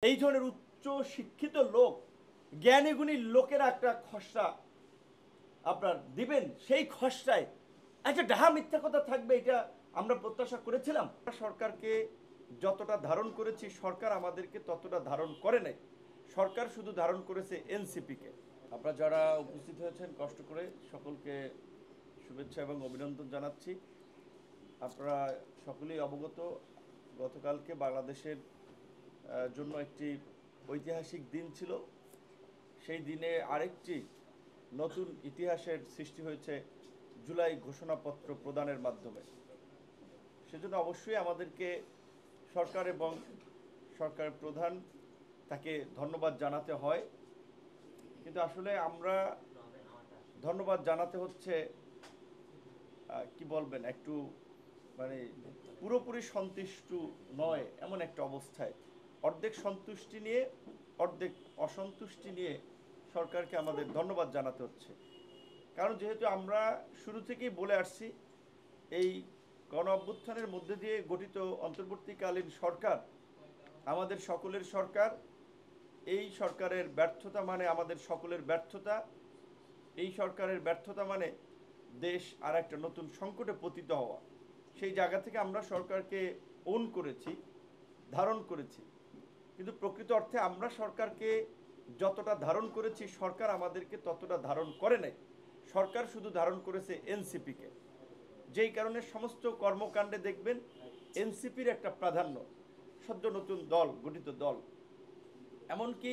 এই ধরনের উচ্চ শিক্ষিত লোক, জ্ঞানী গুণী লোকেরা একটা খসড়া আপনার দিবেন, সেই খসড়ায় একটা ডাহা মিথ্যা কথা থাকবে, এটা আমরা প্রত্যাশা করেছিলাম। সরকারকে যতটা ধারণ করেছি, সরকার আমাদেরকে ততটা ধারণ করে নাই। সরকার শুধু ধারণ করেছে এনসিপিকে। আপনারা যারা উপস্থিত হয়েছেন কষ্ট করে, সকলকে শুভেচ্ছা এবং অভিনন্দন জানাচ্ছি। আপনারা সকলেই অবগত, গতকালকে বাংলাদেশের জন্য একটি ঐতিহাসিক দিন ছিল। সেই দিনে আরেকটি নতুন ইতিহাসের সৃষ্টি হয়েছে জুলাই ঘোষণাপত্র প্রদানের মাধ্যমে। সেজন্য অবশ্যই আমাদেরকে সরকার এবং সরকারের প্রধান তাকে ধন্যবাদ জানাতে হয়, কিন্তু আসলে আমরা ধন্যবাদ জানাতে হচ্ছে কি বলবেন, একটু মানে পুরোপুরি সন্তুষ্ট নয় এমন একটা অবস্থায়, অর্ধেক সন্তুষ্টি নিয়ে অর্ধেক অসন্তুষ্টি নিয়ে সরকারকে আমাদের ধন্যবাদ জানাতে হচ্ছে। কারণ যেহেতু আমরা শুরু থেকেই বলে আসছি, এই গণ অভ্যুত্থানের মধ্যে দিয়ে গঠিত অন্তর্বর্তীকালীন সরকার আমাদের সকলের সরকার। এই সরকারের ব্যর্থতা মানে আমাদের সকলের ব্যর্থতা। এই সরকারের ব্যর্থতা মানে দেশ আর একটা নতুন সংকটে পতিত হওয়া। সেই জায়গা থেকে আমরা সরকারকে ওন করেছি, ধারণ করেছি, কিন্তু প্রকৃত অর্থে আমরা সরকারকে যতটা ধারণ করেছি, সরকার আমাদেরকে ততটা ধারণ করে নাই। সরকার শুধু ধারণ করেছে এনসিপিকে, যেই কারণে সমস্ত কর্মকাণ্ডে দেখবেন এনসিপির একটা প্রাধান্য। সদ্য নতুন দল, গঠিত দল, এমনকি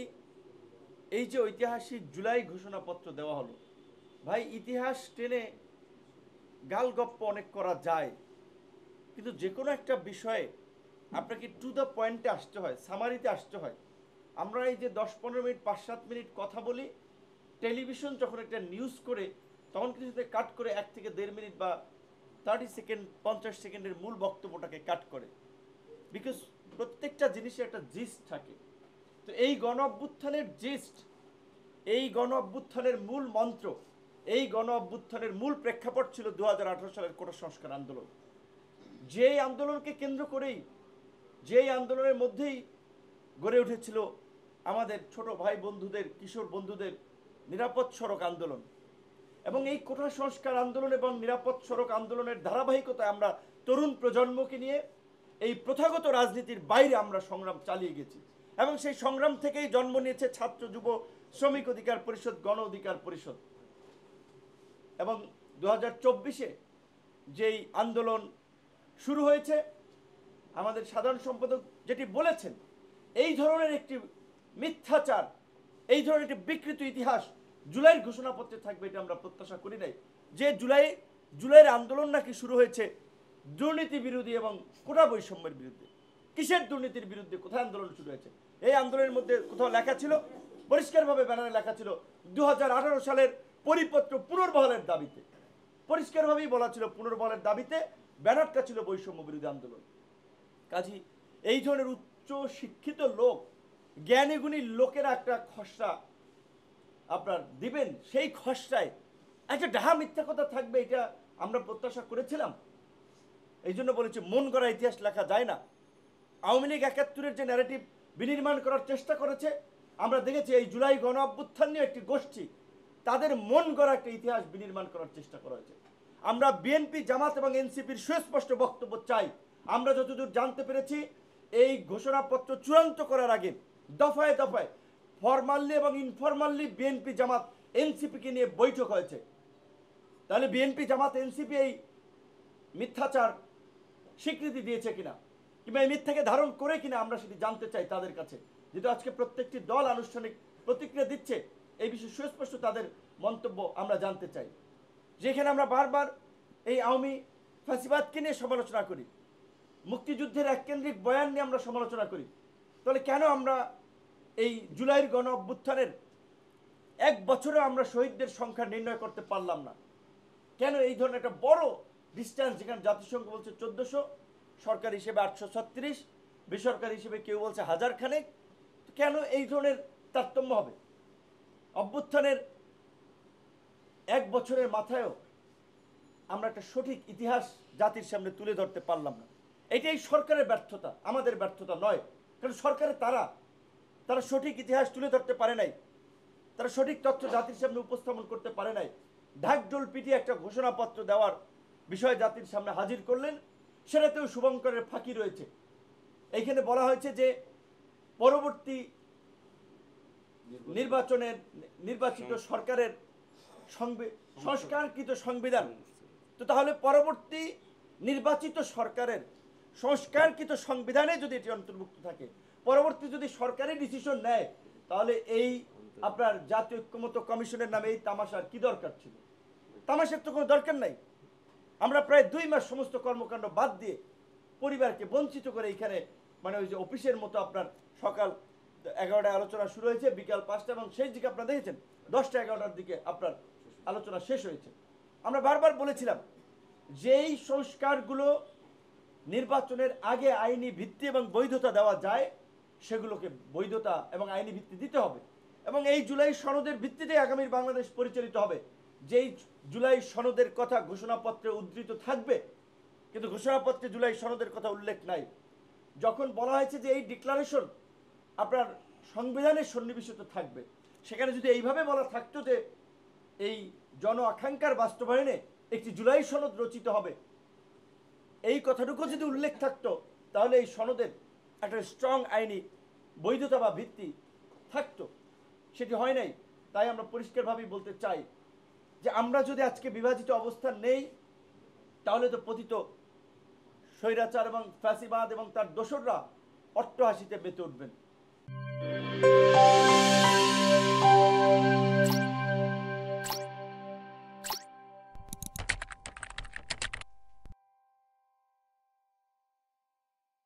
এই যে ঐতিহাসিক জুলাই ঘোষণাপত্র দেওয়া হলো, ভাই ইতিহাস টেনে গালগপ্প অনেক করা যায়, কিন্তু যে কোনো একটা বিষয়ে আপনাকে টু দ্য পয়েন্টে আসতে হয়, সামারিতে আসতে হয়। আমরা এই যে 10-15 মিনিট 5-7 মিনিট কথা বলি, টেলিভিশন যখন একটা নিউজ করে তখন কিছুতে কাট করে 1 থেকে 1.5 মিনিট বা 30 সেকেন্ড 50 সেকেন্ডের মূল বক্তব্যটাকে কাট করে, বিকজ প্রত্যেকটা জিনিসের একটা জিস্ট থাকে। তো এই গণ অভ্যুত্থানের জিস্ট, এই গণ অভ্যুত্থানের মূল মন্ত্র, এই গণ অভ্যুত্থানের মূল প্রেক্ষাপট ছিল 2018 সালের কোটা সংস্কার আন্দোলন। যেই আন্দোলনকে কেন্দ্র করেই, যেই আন্দোলনের মধ্যেই গড়ে উঠেছিল আমাদের ছোট ভাই বন্ধুদের, কিশোর বন্ধুদের নিরাপদ সড়ক আন্দোলন। এবং এই কোটা সংস্কার আন্দোলন এবং নিরাপদ সড়ক আন্দোলনের ধারাবাহিকতায় আমরা তরুণ প্রজন্মকে নিয়ে এই প্রথাগত রাজনীতির বাইরে আমরা সংগ্রাম চালিয়ে গেছি, এবং সেই সংগ্রাম থেকেই জন্ম নিয়েছে ছাত্র যুব শ্রমিক অধিকার পরিষদ, গণ অধিকার পরিষদ। এবং 2024-এ যেই আন্দোলন শুরু হয়েছে, আমাদের সাধারণ সম্পাদক যেটি বলেছেন, এই ধরনের একটি মিথ্যাচার, এই ধরনের একটি বিকৃত ইতিহাস জুলাইয়ের ঘোষণাপত্রে থাকবে, এটা আমরা প্রত্যাশা করি নাই। যে জুলাইয়ের আন্দোলন নাকি শুরু হয়েছে দুর্নীতি বিরোধী এবং কোটা বৈষম্যের বিরুদ্ধে। কিসের দুর্নীতির বিরুদ্ধে? কোথায় আন্দোলন শুরু হয়েছে? এই আন্দোলনের মধ্যে কোথাও লেখা ছিল, পরিষ্কারভাবে ব্যানারে লেখা ছিল 2018 সালের পরিপত্র পুনর্বহালের দাবিতে, পরিষ্কারভাবেই বলা ছিল পুনর্বহালের দাবিতে, ব্যানারটা ছিল বৈষম্য বিরোধী আন্দোলন। কাজী এই ধরনের উচ্চ শিক্ষিত লোক, জ্ঞানী গুণী লোকেরা একটা খসড়া আপনার দিবেন, সেই খসড়ায় একটা ডাহা মিথ্যা কথা থাকবে, এটা আমরা প্রত্যাশা করেছিলাম। এই জন্য বলেছি, মন গড়া ইতিহাস লেখা যায় না। আওয়ামী লীগ 71-এর যে ন্যারেটিভ বিনির্মাণ করার চেষ্টা করেছে, আমরা দেখেছি এই জুলাই গণ অভ্যুত্থান নিয়ে একটি গোষ্ঠী, তাদের মন গড়া একটা ইতিহাস বিনির্মাণ করার চেষ্টা করা হয়েছে। আমরা বিএনপি, জামাত এবং এনসিপির সুস্পষ্ট বক্তব্য চাই। আমরা যতদূর জানতে পেরেছি, এই ঘোষণাপত্র চূড়ান্ত করার আগে দফায় দফায় ফরমালি এবং ইনফরমালি বিএনপি, জামাত, এনসিপিকে নিয়ে বৈঠক হয়েছে। তাহলে বিএনপি, জামাত, এনসিপি এই মিথ্যাচার স্বীকৃতি দিয়েছে কিনা, কিংবা এই মিথ্যাকে ধারণ করে কিনা, আমরা সেটি জানতে চাই তাদের কাছে। যেহেতু আজকে প্রত্যেকটি দল আনুষ্ঠানিক প্রতিক্রিয়া দিচ্ছে, এই বিষয়ে সুস্পষ্ট তাদের মন্তব্য আমরা জানতে চাই। যেখানে আমরা বারবার এই আওয়ামী ফ্যাসিবাদকে নিয়ে সমালোচনা করি, মুক্তিযুদ্ধের এককেন্দ্রিক বয়ান নিয়ে আমরা সমালোচনা করি, তাহলে কেন আমরা এই জুলাইয়ের গণ অভ্যুত্থানের 1 বছরে আমরা শহীদদের সংখ্যা নির্ণয় করতে পারলাম না? কেন এই ধরনের একটা বড় ডিস্টেন্স, যেখানে জাতিসংঘ বলছে 1400, সরকার হিসেবে 836, বেসরকারি হিসেবে কেউ বলছে 1000 খানেক, কেন এই ধরনের তারতম্য হবে? অভ্যুত্থানের 1 বছরের মাথায়ও আমরা একটা সঠিক ইতিহাস জাতির সামনে তুলে ধরতে পারলাম না। এটাই সরকারের ব্যর্থতা, আমাদের ব্যর্থতা নয়। কারণ সরকারের তারা তারা সঠিক ইতিহাস তুলে ধরতে পারে নাই, তারা সঠিক তথ্য জাতির সামনে উপস্থাপন করতে পারে নাই। ঢাকঢোল পিটিয়ে একটা ঘোষণাপত্র দেওয়ার বিষয় জাতির সামনে হাজির করলেন, সেটাতেও শুভঙ্করের ফাঁকি রয়েছে। এইখানে বলা হয়েছে যে পরবর্তী নির্বাচিত সরকারের সংস্কারকৃত সংবিধান, তো তাহলে পরবর্তী নির্বাচিত সরকারের সংস্কারকৃত সংবিধানে যদি এটি অন্তর্ভুক্ত থাকে, পরবর্তী যদি সরকারি ডিসিশন নেয়, তাহলে এই আপনার জাতীয় ঐক্যমত্য কমিশনের নামে এই তামাশার কি দরকার ছিল? তামাশার তো কোনো দরকার নাই। আমরা প্রায় 2 মাস সমস্ত কর্মকাণ্ড বাদ দিয়ে পরিবারকে বঞ্চিত করে এইখানে মানে ওই যে অফিসের মতো আপনার সকাল 11টায় আলোচনা শুরু হয়েছে, বিকাল 5টা, এবং শেষ দিকে আপনারা দেখেছেন 10টা 11টার দিকে আপনার আলোচনা শেষ হয়েছে। আমরা বারবার বলেছিলাম যেই সংস্কারগুলো নির্বাচনের আগে আইনি ভিত্তি এবং বৈধতা দেওয়া যায়, সেগুলোকে বৈধতা এবং আইনি ভিত্তি দিতে হবে, এবং এই জুলাই সনদের ভিত্তিতে আগামীর বাংলাদেশ পরিচালিত হবে। যেই জুলাই সনদের কথা ঘোষণাপত্রে উদ্ধৃত থাকবে, কিন্তু ঘোষণাপত্রে জুলাই সনদের কথা উল্লেখ নাই। যখন বলা হয়েছে যে এই ডিক্লারেশন আপনার সংবিধানের সন্নিবেশিত থাকবে, সেখানে যদি এইভাবে বলা থাকতো যে এই জন আকাঙ্ক্ষার বাস্তবায়নে একটি জুলাই সনদ রচিত হবে, এই কথাটুকু যদি উল্লেখ থাকতো, তাহলে এই সনদের একটা স্ট্রং আইনি বৈধতা বা ভিত্তি থাকতো। সেটি হয় নাই। তাই আমরা পরিষ্কারভাবেই বলতে চাই যে আমরা যদি আজকে বিভাজিত অবস্থান নেই, তাহলে তো পতিত স্বৈরাচার এবং ফ্যাসিবাদ এবং তার দোসররা অট্টহাসিতে মেতে উঠবেন।